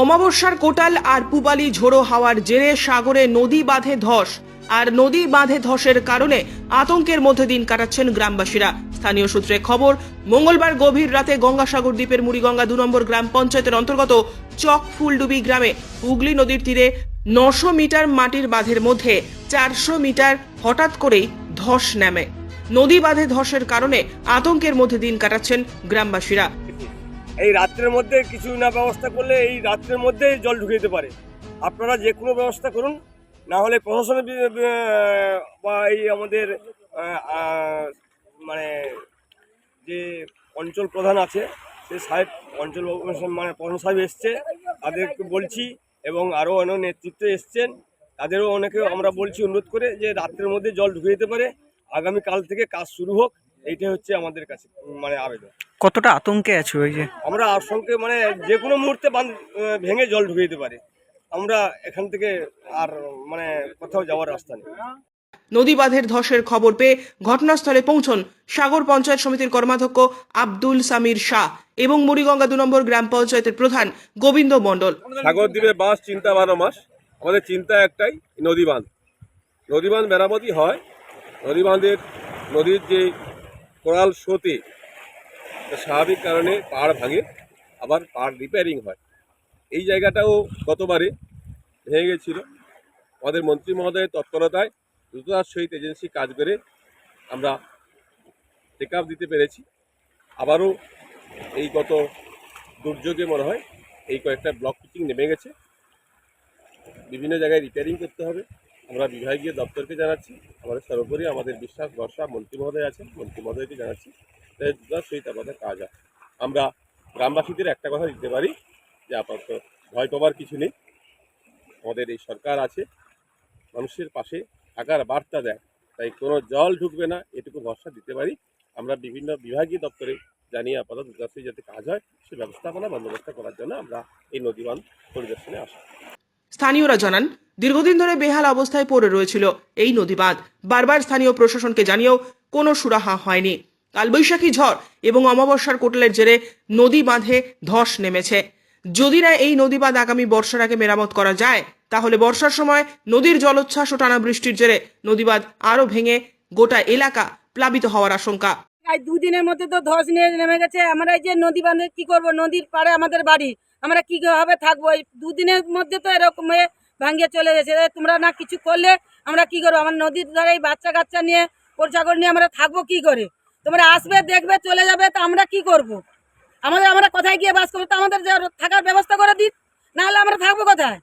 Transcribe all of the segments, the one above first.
অমাবস্যার কোটাল আর পুবালি ঝোড়ো হাওয়ার জেরে সাগরে নদী বাঁধে ধস। আর নদী বাঁধে ধসের কারণে আতঙ্কের মধ্যে দিন কাটাচ্ছেন গ্রামবাসীরা। স্থানীয় সূত্রে খবর, মঙ্গলবার গভীর রাতে গঙ্গাসাগর দ্বীপের মুড়িগঙ্গা 2 নম্বর গ্রাম পঞ্চায়েতের অন্তর্গত চক ফুলডুবি গ্রামে হুগলি নদীর তীরে 900 মিটার মাটির বাঁধের মধ্যে 400 মিটার হঠাৎ করেই ধস নামে। নদী বাঁধে ধসের কারণে আতঙ্কের মধ্যে দিন কাটাচ্ছেন গ্রামবাসীরা। এই রাত্রের মধ্যে কিছু না ব্যবস্থা করলে এই রাত্রের মধ্যেই জল ঢুকে যেতে পারে। আপনারা যে কোনো ব্যবস্থা করুন, না হলে প্রশাসনের বা এই আমাদের মানে যে অঞ্চল প্রধান আছে সে সাহেব অঞ্চল মানে প্রধান সাহেব এসছে, তাদেরকে বলছি, এবং আরও অনেক নেতৃত্ব এসছেন, তাদেরও অনেকে আমরা বলছি অনুরোধ করে যে রাত্রের মধ্যে জল ঢুকে যেতে পারে, আগামীকাল থেকে কাজ শুরু হোক। এইটাই হচ্ছে আমাদের কাছে মানে আবেদন। কতটা আতঙ্কে আছে ওই যে আমরা আশঙ্কে মানে যে কোনো মুহূর্তে বাঁধ ভেঙে জল ঢুকে যেতে পারে। আমরা এখান থেকে আর মানে কোথাও যাওয়ার রাস্তা নেই। নদী বাঁধের ধসের খবর পেয়ে ঘটনাস্থলে পৌঁছন সাগর পঞ্চায়েত সমিতির কর্মাধ্যক্ষ আব্দুল সামির শাহ এবং মুড়িগঙ্গা 2 নম্বর গ্রাম পঞ্চায়েতের প্রধান গোবিন্দ মণ্ডল। সাগর দ্বীপে বাস চিন্তা 12 মাস। আমাদের চিন্তা একটাই, নদী বাঁধ মেরামতি হয়। নদীর যে কোরাল স্রোতে স্বাভাবিক কারণে পাড় ভাঙে, আবার পাড় রিপেয়ারিং হয়। এই জায়গাটাও গতবারে ভেঙে গেছিল। আমাদের মন্ত্রী মহোদয়ের তৎপরতায় দ্রুততার সহিত এজেন্সি কাজ করে আমরা টেক আপ দিতে পেরেছি। আবারও এই গত দুর্যোগে মনে হয় এই কয়েকটা ব্লক পিচিং নেমে গেছে, বিভিন্ন জায়গায় রিপেয়ারিং করতে হবে। আমরা বিভাগীয় দপ্তরকে জানাচ্ছি, আমাদের সর্বোপরি আমাদের বিশ্বাস ভরসা মন্ত্রী মহোদয় আছেন, মন্ত্রী মহোদয়কে জানাচ্ছি, দ্রুততার সহিত আমাদের কাজ হয়। আমরা গ্রামবাসীদের একটা কথা দিতে পারি যে আপাতত ভয় পাবার কিছু নেই। আমাদের এই সরকার আছে, মানুষের পাশে থাকার বার্তা দেয়, তাই কোনো জল ঢুকবে না এটুকু ভরসা দিতে পারি। আমরা বিভিন্ন বিভাগীয় দপ্তরে জানিয়ে আপাতত দ্রুততার যাতে কাজ হয় সে ব্যবস্থাপনা বন্দোবস্ত করার জন্য আমরা এই নদীবাঁধ পরিদর্শনে আসি। স্থানীয়রা জানান, দীর্ঘদিন ধরে বেহাল অবস্থায় পড়ে রয়েছিল এই নদী বাঁধ। বারবার স্থানীয় প্রশাসনকে জানিয়েও কোনো সুরাহা হয়নি। কালবৈশাখী ঝড় এবং অমাবস্যার কোটালের জেরে নদী বাঁধে ধস নেমেছে। যদি না এই নদী বাঁধ আগামী বর্ষার আগে মেরামত করা যায়, তাহলে বর্ষার সময় নদীর জলোচ্ছ্বাস ও টানা বৃষ্টির জেরে নদী বাঁধ আরও ভেঙে গোটা এলাকা প্লাবিত হওয়ার আশঙ্কা। দুদিনের মধ্যে তো ধস নিয়ে নেমে গেছে। আমরা এই যে নদী বাঁধে কি করব, নদীর পাড়ে আমাদের বাড়ি, আমরা কিভাবে থাকবো? এই দুদিনের মধ্যে তো এরকম ভাঙিয়ে চলে গেছে। তোমরা না কিছু করলে আমরা কি করবো? আমার নদীর ধারে এই বাচ্চা কাচ্চা নিয়ে পোশাকর নিয়ে আমরা থাকবো কি করে? তোমরা আসবে, দেখবে, চলে যাবে, তো আমরা কি করব? আমরা কোথায় গিয়ে বাস করবো? তো আমাদের থাকার ব্যবস্থা করে দিন, নাহলে আমরা থাকবো কোথায়?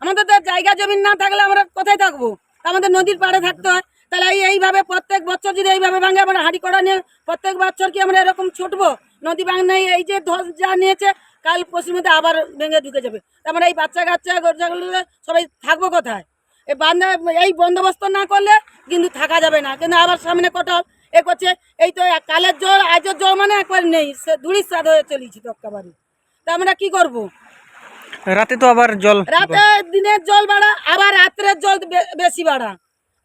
আমাদের তো জায়গা জমি না থাকলে আমরা কোথায় থাকবো? আমাদের নদীর পাড়ে থাকতে হয়। তাহলে এইভাবে প্রত্যেক বছর যদি এইভাবে ভাঙে, আমরা হাঁড়ি কড়া নিয়ে প্রত্যেক বছর কি আমরা এরকম ছুটবো? নদী ভাঙনে এই যে ধস যা নিয়েছে, কাল পশ্চিম মধ্যে আবার ভেঙে ঢুকে যাবে। আমরা এই বাচ্চা কাচ্চা গরুগুলো সবাই থাকবো কোথায়? এই বান্ধা এই বন্দোবস্ত না করলে কিন্তু থাকা যাবে না। কিন্তু আবার সামনে কোটাল এ করছে, এই তো কালের জল আজের জল মানে একবার নেই, সে ধুড়ির স্বাদ হয়ে চলেছি তক্কাবাড়ি। তা আমরা কি করবো? রাতে তো আবার জল, রাতে দিনের জল বাড়া, আবার রাত্রের জল বেশি বাড়া।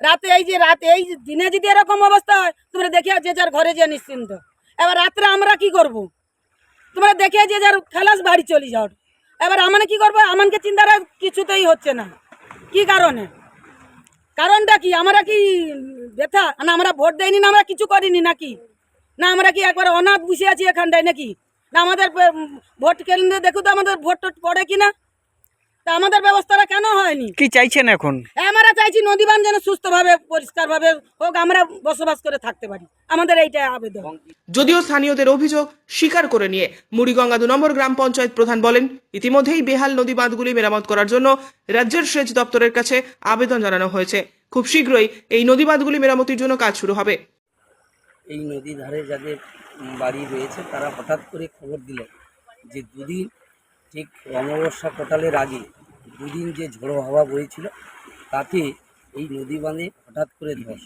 রাতে এই যে এই দিনে যদি এরকম অবস্থা হয়, তোমরা দেখে যে যার ঘরে যে নিশ্চিন্ত। এবার রাত্রে আমরা কি করব? তোমরা দেখে যে যার খালাস বাড়ি চলে যাও। এবার আমরা কি করবো? আমাকে চিন্তাটা কিছুতেই হচ্ছে না। কি কারণে? কারণটা কি? আমরা কি ব্যথা না? আমরা ভোট দেয়নি না? আমরা কিছু করিনি নাকি? না আমরা কি একবার অনাথ বসে আছি এখানটায় নাকি? না আমাদের ভোট কেন্দ্রে দেখো তো আমাদের ভোট টোট পড়ে কিনা? তা আমাদের ব্যবস্থাটা কেন হয়নি? কি চাইছেন এখন? আমরা চাইছি নদী বাঁধ যেন সুস্থভাবে পরিষ্কারভাবে হোক, আমরা বসবাস করে থাকতে পারি। আমাদের এইটাই আবেদন। যদিও স্থানীয়দের অভিযোগ স্বীকার করে নিয়ে মুড়িগঙ্গা 2 নম্বর গ্রাম পঞ্চায়েত প্রধান বলেন, ইতিমধ্যেই বেহাল নদী বাঁধগুলি মেরামত করার জন্য রাজ্যের সেচ দপ্তরের কাছে আবেদন জানানো হয়েছে। খুব শীঘ্রই এই নদী বাঁধগুলি মেরামতির জন্য কাজ শুরু হবে। এই নদী ধারে যাদের বাড়ি রয়েছে তারা হঠাৎ করে খবর দিল যে দুদিন, ঠিক অমাবস্যা কোটালের আগে দুদিন যে ঝোড়ো হাওয়া বইছিল, তাতে এই নদী বাঁধে হঠাৎ করে ধস।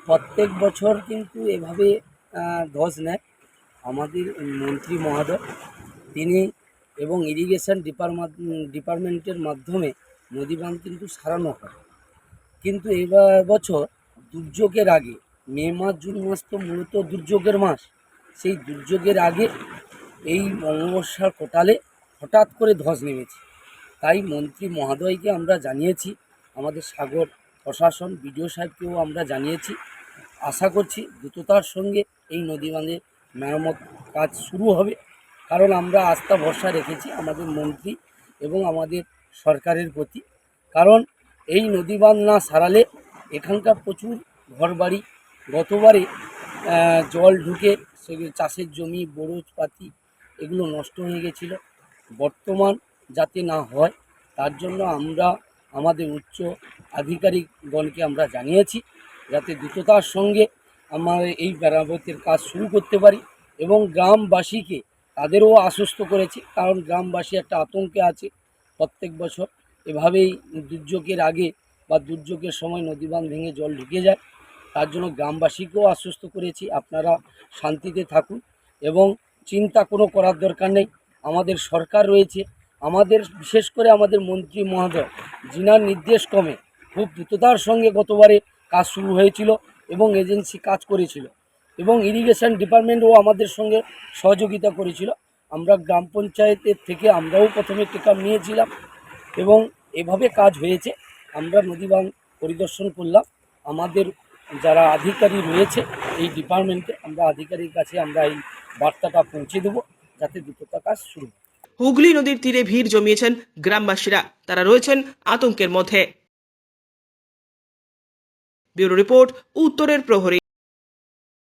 প্রত্যেক বছর কিন্তু এভাবে ধস নেয়। আমাদের মন্ত্রী মহোদয় তিনি এবং ইরিগেশন ডিপার্টমেন্টের মাধ্যমে নদী বাঁধ কিন্তু সারানো হয়। কিন্তু বছর দুর্যোগের আগে, মে মাস জুন মাস তো মূলত দুর্যোগের মাস, সেই দুর্যোগের আগে এই অমাবস্যার কোটালে হঠাৎ করে ধস নেমেছে। তাই মন্ত্রী মহোদয়কে আমরা জানিয়েছি, আমাদের সাগর প্রশাসন বিডিও সাহেবকেও আমরা জানিয়েছি। আশা করছি দ্রুততার সঙ্গে এই নদী বাঁধের মেরামত কাজ শুরু হবে, কারণ আমরা আস্থা ভরসা রেখেছি আমাদের মন্ত্রী এবং আমাদের সরকারের প্রতি। কারণ এই নদী বাঁধ না সারালে এখানকার প্রচুর ঘরবাড়ি, গতবারে জল ঢুকে সেগুলো চাষের জমি, বরজপাতি এগুলো নষ্ট হয়ে গেছিল। বর্তমান যাতে না হয় তার জন্য আমরা আমাদের উচ্চ আধিকারিকগণকে আমরা জানিয়েছি যাতে দ্রুততার সঙ্গে আমরা এই মেরামতের কাজ শুরু করতে পারি, এবং গ্রামবাসীকে তাদেরও আশ্বস্ত করেছি, কারণ গ্রামবাসী একটা আতঙ্কে আছে। প্রত্যেক বছর এভাবেই দুর্যোগের আগে বা দুর্যোগের সময় নদীবাঁধ ভেঙে জল ঢুকে যায়। তার জন্য গ্রামবাসীকেও আশ্বস্ত করেছি আপনারা শান্তিতে থাকুন এবং চিন্তা কোনো করার দরকার নেই। আমাদের সরকার রয়েছে, আমাদের বিশেষ করে আমাদের মন্ত্রী মহোদয় যিনার নির্দেশ ক্রমে খুব দ্রুততার সঙ্গে গতবারে কাজ শুরু হয়েছিল এবং এজেন্সি কাজ করেছিল, এবং ইরিগেশন ডিপার্টমেন্টও আমাদের সঙ্গে সহযোগিতা করেছিল। আমরা গ্রাম পঞ্চায়েতের থেকে আমরাও প্রথমে টেকআপ নিয়েছিলাম এবং এভাবে কাজ হয়েছে। আমরা নদীবাঁধ পরিদর্শন করলাম, আমাদের যারা আধিকারিক রয়েছে এই ডিপার্টমেন্টে আমরা আধিকারিক কাছে আমরা এই বার্তাটা পৌঁছে দেবো যাতে দ্রুততা কাজ শুরু হয়। হুগলি নদীর তীরে ভিড় জমিয়েছেন গ্রামবাসীরা, তারা রয়েছেন আতঙ্কের মধ্যে। ব্যুরো রিপোর্ট, উত্তরের প্রহরী।